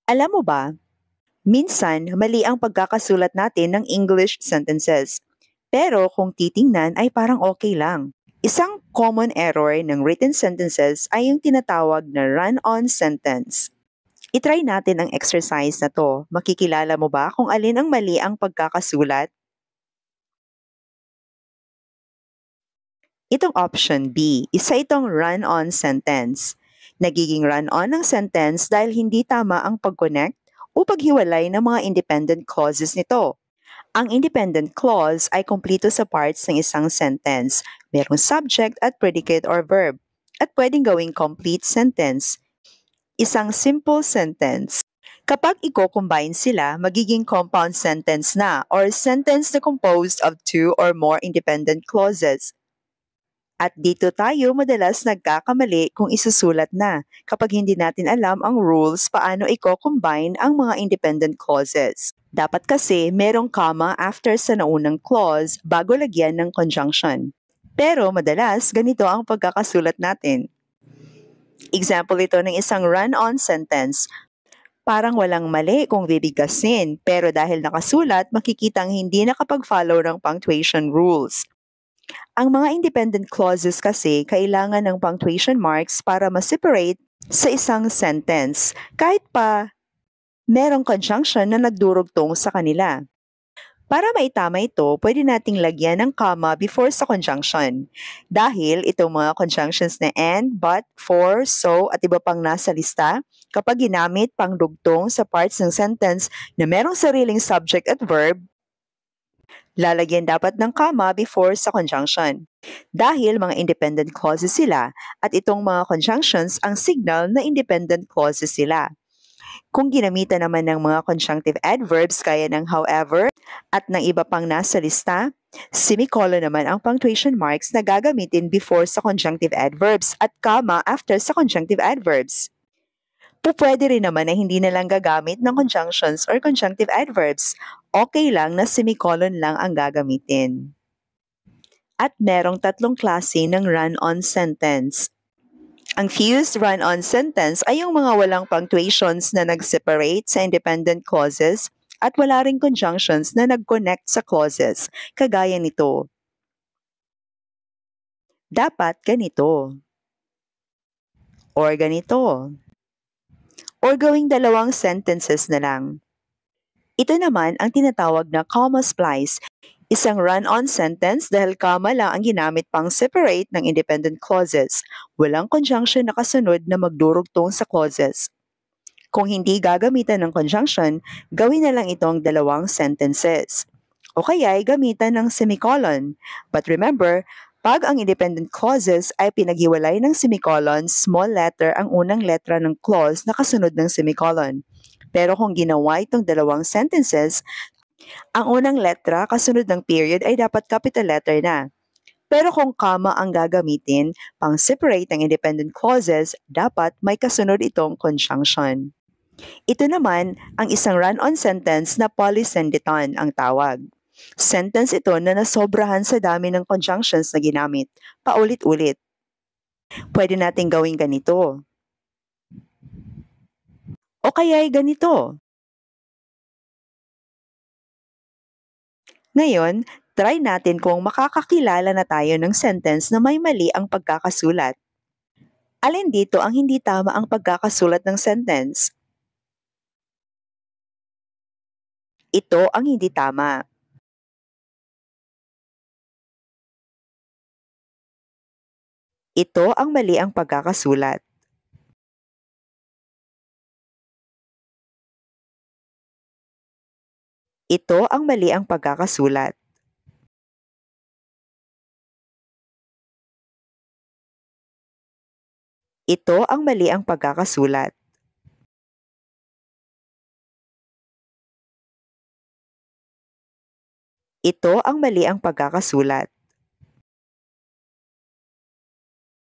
Alam mo ba, minsan mali ang pagkakasulat natin ng English sentences. Pero kung titingnan ay parang okay lang. Isang common error ng written sentences ay yung tinatawag na run-on sentence. I-try natin ang exercise na to. Makikilala mo ba kung alin ang mali ang pagkakasulat? Itong option B, isa itong run-on sentence. Nagiging run-on ang sentence dahil hindi tama ang pag-connect o paghiwalay ng mga independent clauses nito. Ang independent clause ay kumpleto sa parts ng isang sentence. Merong subject at predicate or verb. At pwedeng gawing complete sentence. Isang simple sentence. Kapag i-combine sila, magiging compound sentence na or sentence na composed of two or more independent clauses. At dito tayo madalas nagkakamali kung isusulat na kapag hindi natin alam ang rules paano i-combine ang mga independent clauses. Dapat kasi merong comma after sa naunang clause bago lagyan ng conjunction. Pero madalas ganito ang pagkakasulat natin. Example ito ng isang run-on sentence. Parang walang mali kung bibigkasin, pero dahil nakasulat, makikitang hindi nakapag-follow ng punctuation rules. Ang mga independent clauses kasi kailangan ng punctuation marks para ma-separate sa isang sentence, kahit pa merong conjunction na nagdurugtong sa kanila. Para maitama ito, pwede nating lagyan ng comma before sa conjunction. Dahil itong mga conjunctions na and, but, for, so, at iba pang nasa lista, kapag ginamit pang dugtong sa parts ng sentence na merong sariling subject at verb, lalagyan dapat ng comma before sa conjunction. Dahil mga independent clauses sila at itong mga conjunctions ang signal na independent clauses sila. Kung ginamitan naman ng mga conjunctive adverbs gaya ng however at ng iba pang nasa lista, semicolon naman ang punctuation marks na gagamitin before sa conjunctive adverbs at comma after sa conjunctive adverbs. Pupwede rin naman na hindi na lang gagamit ng conjunctions or conjunctive adverbs. Okay lang na semicolon lang ang gagamitin. At merong tatlong klase ng run-on sentence. Ang fused run-on sentence ay yung mga walang punctuations na nag-separate sa independent clauses at wala ring conjunctions na nag-connect sa clauses, kagaya nito. Dapat ganito. Or ganito. Or gawing dalawang sentences na lang. Ito naman ang tinatawag na comma splice, isang run-on sentence dahil comma lang ang ginamit pang separate ng independent clauses. Walang conjunction na kasunod na magdurugtong sa clauses. Kung hindi gagamitan ng conjunction, gawin na lang itong dalawang sentences. O kaya ay gamitan ng semicolon. But remember, pag ang independent clauses ay pinaghiwalay ng semicolon, small letter ang unang letra ng clause na kasunod ng semicolon. Pero kung ginawa itong dalawang sentences, ang unang letra kasunod ng period ay dapat capital letter na. Pero kung comma ang gagamitin, pang separate ng independent clauses, dapat may kasunod itong conjunction. Ito naman ang isang run-on sentence na polysenditon ang tawag. Sentence ito na nasobrahan sa dami ng conjunctions na ginamit, paulit-ulit. Pwede nating gawing ganito. O kaya'y ganito. Ngayon, try natin kung makakakilala na tayo ng sentence na may mali ang pagkakasulat. Alin dito ang hindi tama ang pagkakasulat ng sentence? Ito ang hindi tama. Ito ang mali ang pagkakasulat. Ito ang mali ang pagkakasulat. Ito ang mali ang pagkakasulat. Ito ang mali ang pagkakasulat.